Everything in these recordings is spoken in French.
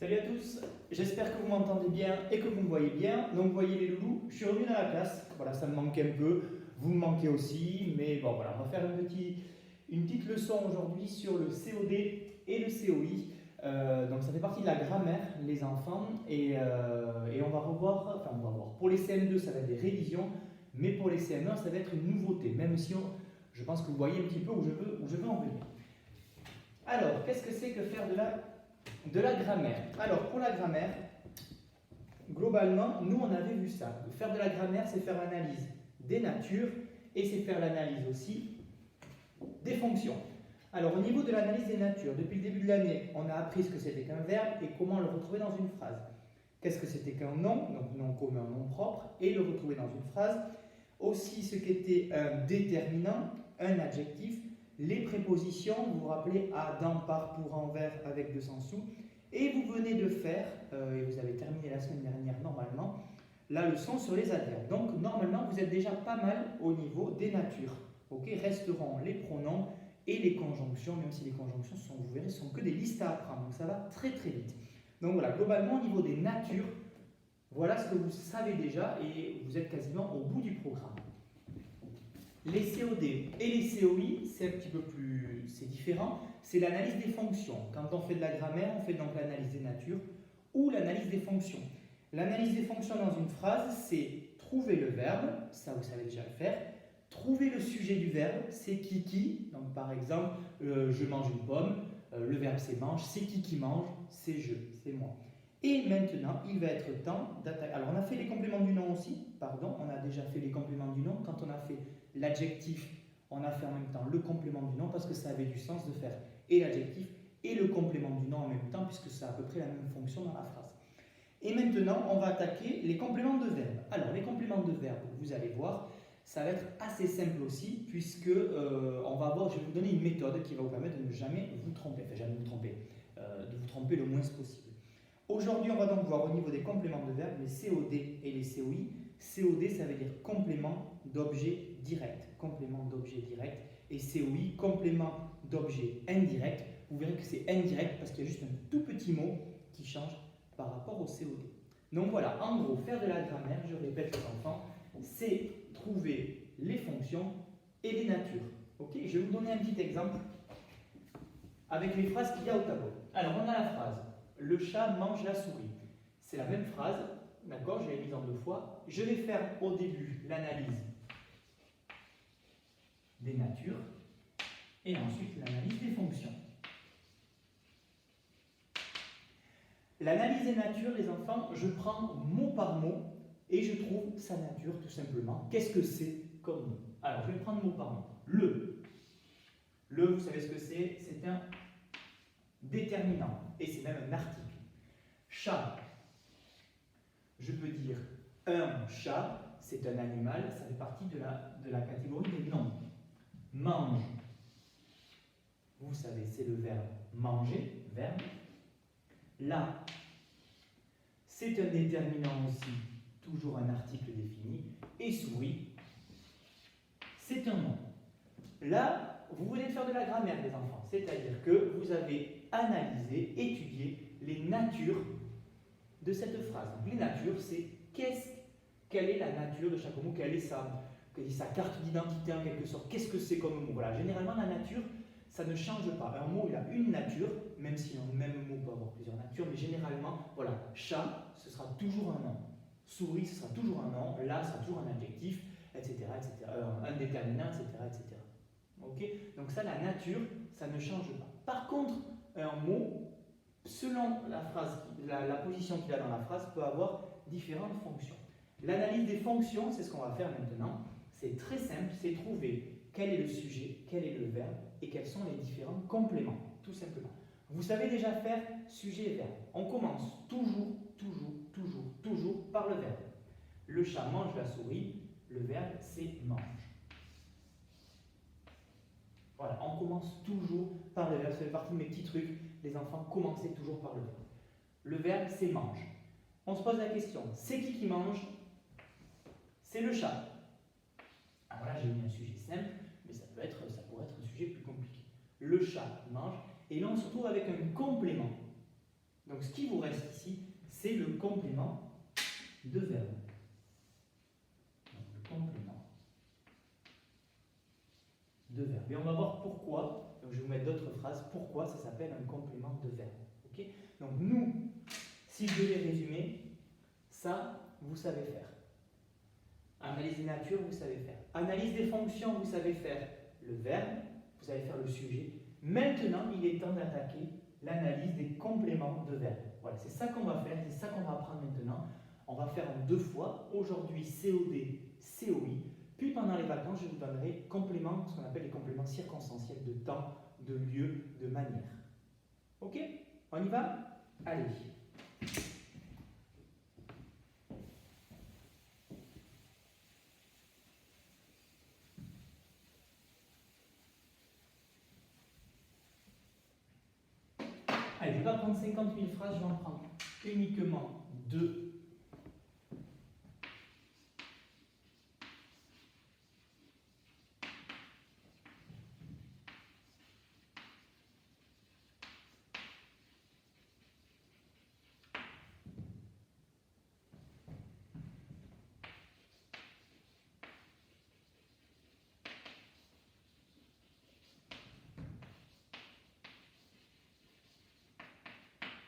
Salut à tous, j'espère que vous m'entendez bien et que vous me voyez bien. Donc vous voyez les loulous, je suis revenu dans la classe, voilà, ça me manquait un peu, vous me manquez aussi, mais bon voilà, on va faire une petite leçon aujourd'hui sur le COD et le COI. Donc ça fait partie de la grammaire, les enfants, et on va revoir, enfin on va voir, pour les CM2 ça va être des révisions, mais pour les CM1 ça va être une nouveauté, même si je pense que vous voyez un petit peu où je veux en venir. Alors, qu'est-ce que c'est que faire de la grammaire? Alors, pour la grammaire, globalement, nous, on avait vu ça. Faire de la grammaire, c'est faire l'analyse des natures et c'est faire l'analyse aussi des fonctions. Alors, au niveau de l'analyse des natures, depuis le début de l'année, on a appris ce que c'était qu'un verbe et comment le retrouver dans une phrase. Qu'est-ce que c'était qu'un nom, donc nom commun, nom propre, et le retrouver dans une phrase. Aussi, ce qu'était un déterminant, un adjectif, les prépositions, vous vous rappelez à, dans, par, pour, envers, avec, de, sans, sous. Et vous venez de faire, et vous avez terminé la semaine dernière normalement, la leçon sur les adverbes. Donc normalement, vous êtes déjà pas mal au niveau des natures. Okay, resteront les pronoms et les conjonctions, même si les conjonctions, vous verrez, sont que des listes à apprendre. Donc ça va très très vite. Donc voilà, globalement, au niveau des natures, voilà ce que vous savez déjà et vous êtes quasiment au bout du programme. Les COD et les COI, c'est un petit peu plus, c'est différent, c'est l'analyse des fonctions. Quand on fait de la grammaire, on fait donc l'analyse des natures ou l'analyse des fonctions. L'analyse des fonctions dans une phrase, c'est trouver le verbe, ça vous savez déjà le faire, trouver le sujet du verbe, c'est qui, donc par exemple, je mange une pomme, le verbe c'est mange, c'est qui mange, c'est je, c'est moi. Et maintenant, il va être temps d'attaquer. Alors, on a fait les compléments du nom aussi, pardon, on a déjà fait les compléments du nom. Quand on a fait l'adjectif, on a fait en même temps le complément du nom parce que ça avait du sens de faire et l'adjectif et le complément du nom en même temps puisque ça a à peu près la même fonction dans la phrase. Et maintenant, on va attaquer les compléments de verbe. Alors, les compléments de verbe, vous allez voir, ça va être assez simple aussi puisque on va avoir, je vais vous donner une méthode qui va vous permettre de ne jamais vous tromper, enfin jamais vous tromper, de vous tromper le moins possible. Aujourd'hui, on va donc voir au niveau des compléments de verbe les COD et les COI. COD, ça veut dire complément d'objet direct. Complément d'objet direct. Et COI, complément d'objet indirect. Vous verrez que c'est indirect parce qu'il y a juste un tout petit mot qui change par rapport au COD. Donc voilà, en gros, faire de la grammaire, je répète les enfants, c'est trouver les fonctions et les natures. Ok, je vais vous donner un petit exemple avec les phrases qu'il y a au tableau. Alors, on a la phrase « Le chat mange la souris ». C'est la même phrase, d'accord, je l'ai mise en deux fois. Je vais faire au début l'analyse des natures et ensuite l'analyse des fonctions. L'analyse des natures, les enfants, je prends mot par mot et je trouve sa nature tout simplement. Qu'est-ce que c'est comme mot? Alors, je vais prendre mot par mot. Le, vous savez ce que c'est? C'est un déterminant et c'est même un article. Chat, je peux dire un chat, c'est un animal, ça fait partie de la catégorie des noms. Mange, vous savez, c'est le verbe manger, verbe. Là, c'est un déterminant aussi, toujours un article défini. Et souris, c'est un nom. Là, vous venez de faire de la grammaire, les enfants, c'est-à-dire que vous avez analysé, étudié les natures de cette phrase. Donc, les natures, c'est quelle est la nature de chaque mot, quelle est sa carte d'identité en quelque sorte, qu'est-ce que c'est comme mot. Voilà, généralement, la nature, ça ne change pas. Un mot, il a une nature, même si un même mot peut avoir plusieurs natures, mais généralement, voilà, chat, ce sera toujours un nom. Souris, ce sera toujours un nom. Là, ce sera toujours un adjectif, etc., etc. Un déterminant, etc., etc. Okay, donc ça, la nature, ça ne change pas. Par contre, un mot, selon la phrase, la position qu'il a dans la phrase, peut avoir différentes fonctions. L'analyse des fonctions, c'est ce qu'on va faire maintenant. C'est très simple, c'est trouver quel est le sujet, quel est le verbe et quels sont les différents compléments, tout simplement. Vous savez déjà faire sujet et verbe. On commence toujours par le verbe. Le chat mange la souris, le verbe c'est mange. Voilà, on commence toujours par le verbe. Ça fait partie de mes petits trucs. Les enfants, commencez toujours par le verbe. Le verbe, c'est mange. On se pose la question, c'est qui mange? C'est le chat. Alors là, j'ai mis un sujet simple, mais ça pourrait être un sujet plus compliqué. Le chat mange, et là, on se retrouve avec un complément. Donc ce qui vous reste ici, c'est le complément de verbe. Donc, le complément de verbe. Et on va voir pourquoi. Donc je vais vous mettre d'autres phrases. Pourquoi ça s'appelle un complément de verbe. Ok. Donc nous, si je devais résumer, ça, vous savez faire. Analyse des natures, vous savez faire. Analyse des fonctions, vous savez faire le verbe, vous savez faire le sujet. Maintenant, il est temps d'attaquer l'analyse des compléments de verbe. Voilà, c'est ça qu'on va faire, c'est ça qu'on va apprendre maintenant. On va faire en 2 fois. Aujourd'hui, COD, COI. Puis pendant les vacances, je vous donnerai compléments, ce qu'on appelle les compléments circonstanciels de temps, de lieu, de manière. Ok? On y va? Allez. Allez, je ne vais pas prendre 50 000 phrases, je vais en prendre uniquement 2.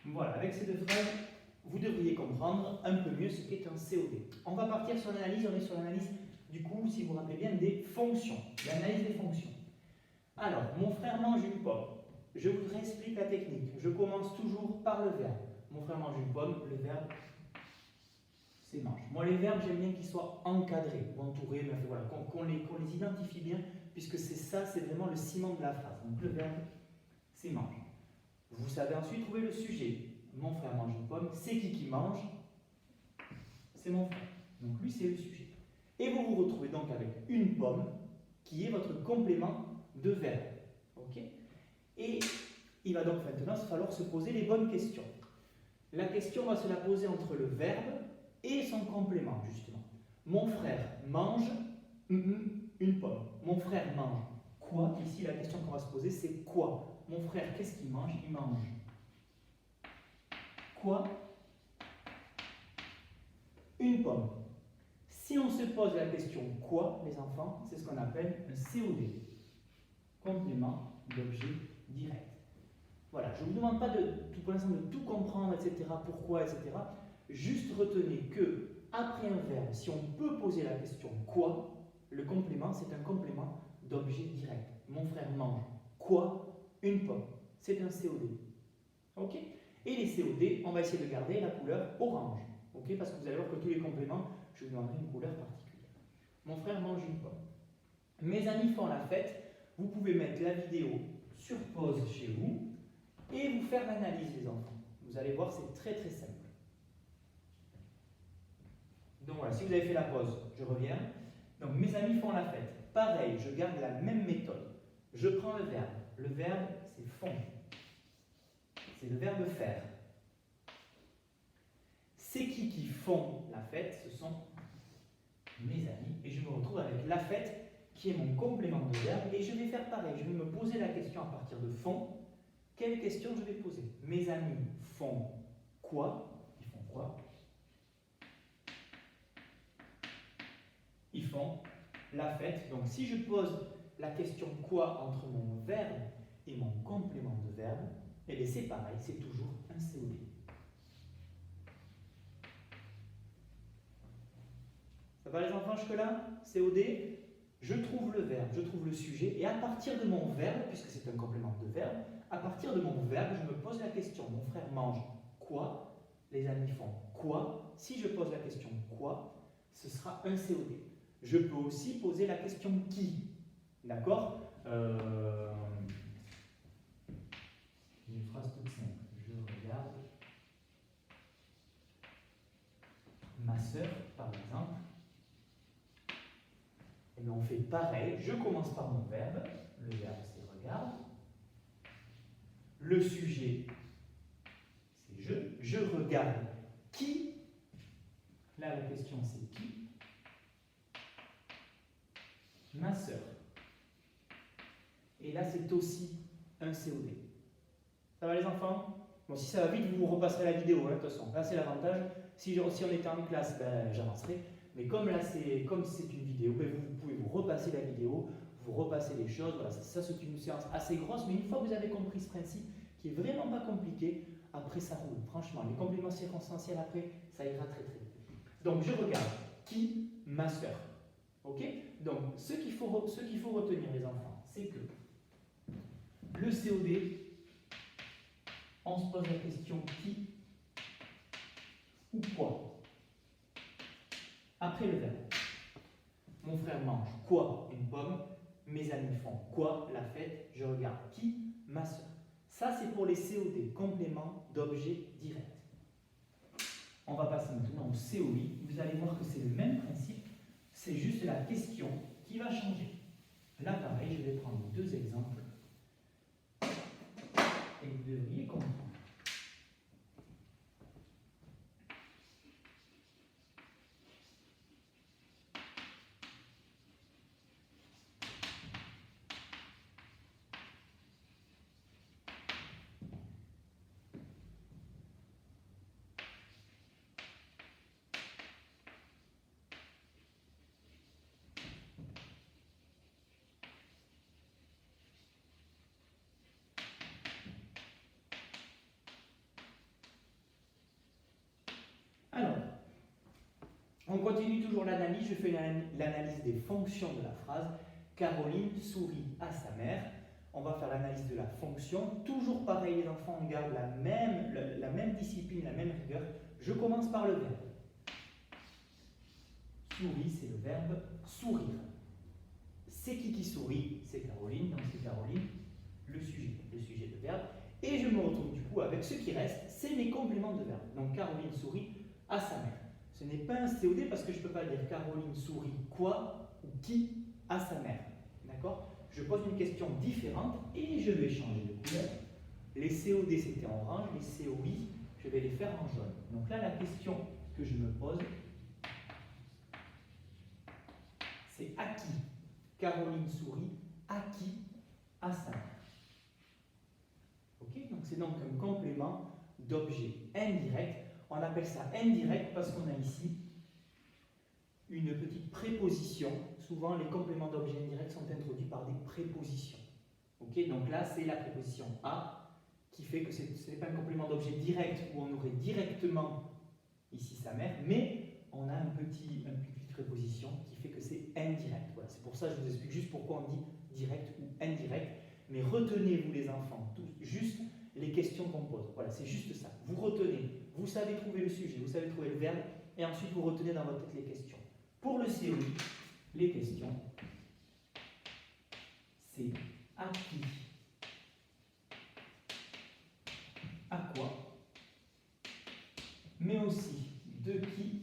Voilà, avec ces 2 phrases, vous devriez comprendre un peu mieux ce qu'est un COD. On va partir sur l'analyse, on est sur l'analyse, du coup, si vous vous rappelez bien, des fonctions, l'analyse des fonctions. Alors, mon frère mange une pomme. Je vous réexplique la technique. Je commence toujours par le verbe. Mon frère mange une pomme, le verbe, c'est mange. Moi, les verbes, j'aime bien qu'ils soient encadrés ou entourés, mais voilà, qu'on les identifie bien, puisque c'est ça, c'est vraiment le ciment de la phrase. Donc, le verbe, c'est mange. Vous savez ensuite trouver le sujet. Mon frère mange une pomme. C'est qui mange? C'est mon frère. Donc lui, c'est le sujet. Et vous vous retrouvez donc avec une pomme qui est votre complément de verbe. Ok? Et il va donc maintenant falloir se poser les bonnes questions. La question va se la poser entre le verbe et son complément, justement. Mon frère mange une pomme. Mon frère mange quoi? Ici, la question qu'on va se poser, c'est quoi? Mon frère, qu'est-ce qu'il mange? Il mange quoi? Une pomme. Si on se pose la question quoi, les enfants, c'est ce qu'on appelle un COD, complément d'objet direct. Voilà, je ne vous demande pas pour l'instant de tout comprendre, etc., pourquoi, etc. Juste retenez que, après un verbe, si on peut poser la question quoi, le complément, c'est un complément d'objet direct. Mon frère mange quoi? Une pomme. C'est un COD. Ok? Et les COD, on va essayer de garder la couleur orange. Ok? Parce que vous allez voir que tous les compléments, je vous demanderai une couleur particulière. Mon frère mange une pomme. Mes amis font la fête. Vous pouvez mettre la vidéo sur pause chez vous et vous faire l'analyse, les enfants. Vous allez voir, c'est très très simple. Donc voilà, si vous avez fait la pause, je reviens. Donc mes amis font la fête. Pareil, je garde la même méthode. Je prends le verbe. Le verbe, c'est font. C'est le verbe faire. C'est qui font la fête? Ce sont mes amis. Et je me retrouve avec la fête qui est mon complément de verbe. Et je vais faire pareil. Je vais me poser la question à partir de font. Quelle question je vais poser? Mes amis font quoi? Ils font quoi? Ils font la fête. Donc si je pose la question quoi entre mon verbe et mon complément de verbe, eh bien c'est pareil, c'est toujours un COD. Ça va les enfants jusque-là? COD, je trouve le verbe, je trouve le sujet, et à partir de mon verbe, puisque c'est un complément de verbe, à partir de mon verbe, je me pose la question, mon frère mange quoi? Les amis font quoi? Si je pose la question quoi, ce sera un COD. Je peux aussi poser la question qui. D'accord? Une phrase toute simple. Je regarde ma sœur, par exemple. Et bien on fait pareil. Je commence par mon verbe. Le verbe, c'est regarde. Le sujet, c'est je. Je regarde qui. Là, la question, c'est qui? Ma sœur. Et là, c'est aussi un COD. Ça va les enfants? Bon, si ça va vite, vous repasserez la vidéo, hein, de toute façon. Là, c'est l'avantage. Si on était en classe, ben, j'avancerai. Mais comme là, comme c'est une vidéo, ben, vous pouvez vous repasser la vidéo, vous repassez les choses. Voilà, ça c'est une séance assez grosse, mais une fois que vous avez compris ce principe, qui est vraiment pas compliqué, après ça roule. Franchement, les compléments circonstanciels, après, ça ira très très vite. Donc, je regarde. Qui? Ma sœur. Ok? Donc, ce qu'il faut retenir, les enfants, c'est que le COD, on se pose la question qui ou quoi. Après le verbe. Mon frère mange quoi? Une pomme. Mes amis font quoi? La fête. Je regarde qui? Ma soeur. Ça, c'est pour les COD, complément d'objet direct. On va passer maintenant au COI. Vous allez voir que c'est le même principe. C'est juste la question qui va changer. Là, pareil, je vais prendre deux exemples. Et vous devriez comprendre. Alors, on continue toujours l'analyse. Je fais l'analyse des fonctions de la phrase. Caroline sourit à sa mère. On va faire l'analyse de la fonction. Toujours pareil, les enfants, on garde la même discipline, la même rigueur. Je commence par le verbe. Sourit, c'est le verbe sourire. C'est qui sourit? C'est Caroline. Donc c'est Caroline, le sujet de verbe. Et je me retrouve du coup avec ce qui reste, c'est mes compléments de verbe. Donc Caroline sourit à sa mère. Ce n'est pas un COD parce que je ne peux pas dire Caroline sourit quoi ou qui à sa mère. D'accord? Je pose une question différente et je vais changer de couleur. Les COD c'était en orange, les COI, je vais les faire en jaune. Donc là, la question que je me pose, c'est à qui? Caroline sourit à qui? À sa mère. Ok? Donc c'est donc un complément d'objet indirect. On appelle ça indirect parce qu'on a ici une petite préposition. Souvent, les compléments d'objet indirect sont introduits par des prépositions. Ok? Donc là, c'est la préposition à qui fait que ce n'est pas un complément d'objet direct où on aurait directement ici sa mère, mais on a une petite préposition qui fait que c'est indirect. Voilà, c'est pour ça que je vous explique juste pourquoi on dit direct ou indirect. Mais retenez-vous les enfants, juste les questions qu'on pose. Voilà, c'est juste ça. Vous retenez, vous savez trouver le sujet, vous savez trouver le verbe, et ensuite vous retenez dans votre tête les questions. Pour le COI, les questions, c'est à qui, à quoi, mais aussi de qui,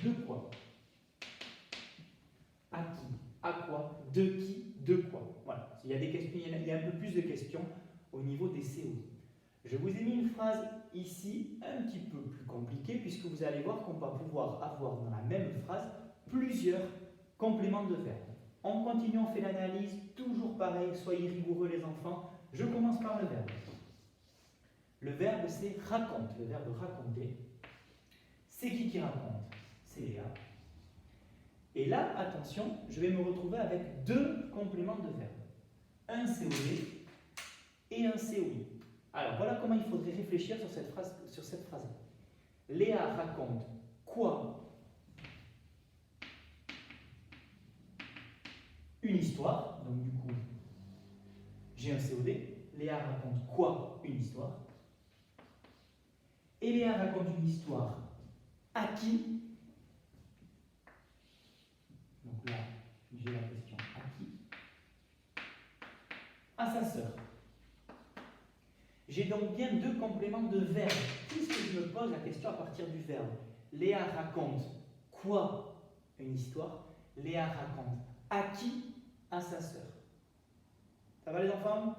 de quoi, à qui, à quoi, de qui, de quoi. Voilà, il y a des questions, il y a un peu plus de questions au niveau des COI. Je vous ai mis une phrase ici un petit peu plus compliquée puisque vous allez voir qu'on va pouvoir avoir dans la même phrase plusieurs compléments de verbe. On continue, on fait l'analyse, toujours pareil, soyez rigoureux les enfants. Je commence par le verbe. Le verbe c'est raconte, le verbe raconter. C'est qui raconte? C'est Léa. Et là, attention, je vais me retrouver avec deux compléments de verbe. Un COD et un COI. Alors voilà comment il faudrait réfléchir sur cette phrase. Léa raconte quoi? Une histoire. Donc du coup, j'ai un COD. Léa raconte quoi? Une histoire. Et Léa raconte une histoire à qui? Donc là, j'ai la question à qui? À sa sœur. J'ai donc bien deux compléments de verbe, puisque je me pose la question à partir du verbe. Léa raconte quoi? Une histoire. Léa raconte à qui? À sa sœur. Ça va les enfants?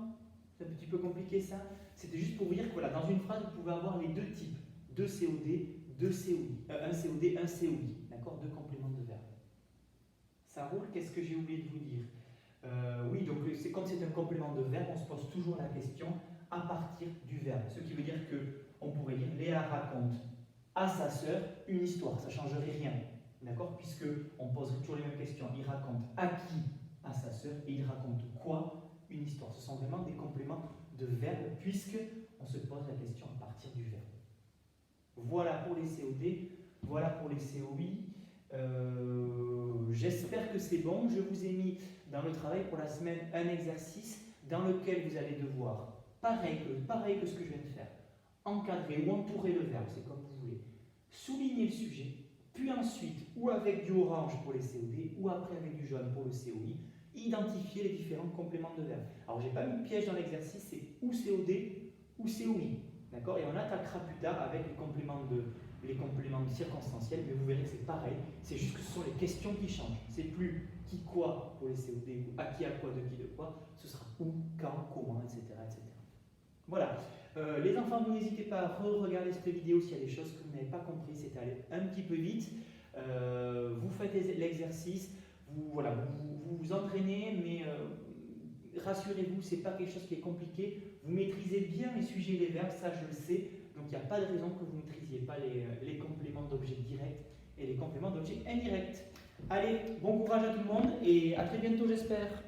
C'est un petit peu compliqué ça? C'était juste pour vous dire que voilà, dans une phrase, vous pouvez avoir les deux types. Deux COD, deux COI. Un COD, un COI. D'accord? Deux compléments de verbe. Ça roule? Qu'est-ce que j'ai oublié de vous dire? Oui, donc comme c'est un complément de verbe, on se pose toujours la question à partir du verbe. Ce qui veut dire qu'on pourrait dire Léa raconte à sa sœur une histoire. Ça ne changerait rien. D'accord? Puisque on poserait toujours les mêmes questions. Il raconte à qui? À sa sœur. Et il raconte quoi? Une histoire. Ce sont vraiment des compléments de verbe puisque on se pose la question à partir du verbe. Voilà pour les COD. Voilà pour les COI. J'espère que c'est bon. Je vous ai mis dans le travail pour la semaine un exercice dans lequel vous allez devoir, pareil que ce que je viens de faire, encadrer ou entourer le verbe, c'est comme vous voulez, souligner le sujet, puis ensuite, ou avec du orange pour les COD, ou après avec du jaune pour le COI, identifier les différents compléments de verbe. Alors, je n'ai pas mis de piège dans l'exercice, c'est ou COD ou COI. D'accord? Et on attaquera plus tard avec les compléments circonstanciels, mais vous verrez que c'est pareil, c'est juste que ce sont les questions qui changent. C'est plus qui quoi pour les COD, ou à qui à quoi, de qui de quoi, ce sera où, quand, comment, etc. etc. Voilà. Les enfants, vous n'hésitez pas à re-regarder cette vidéo s'il y a des choses que vous n'avez pas compris, c'est allé un petit peu vite. Vous faites l'exercice, vous vous entraînez, mais rassurez-vous, ce n'est pas quelque chose qui est compliqué. Vous maîtrisez bien les sujets et les verbes, ça je le sais. Donc il n'y a pas de raison que vous ne maîtrisiez pas les compléments d'objets directs et les compléments d'objets indirects. Allez, bon courage à tout le monde et à très bientôt j'espère.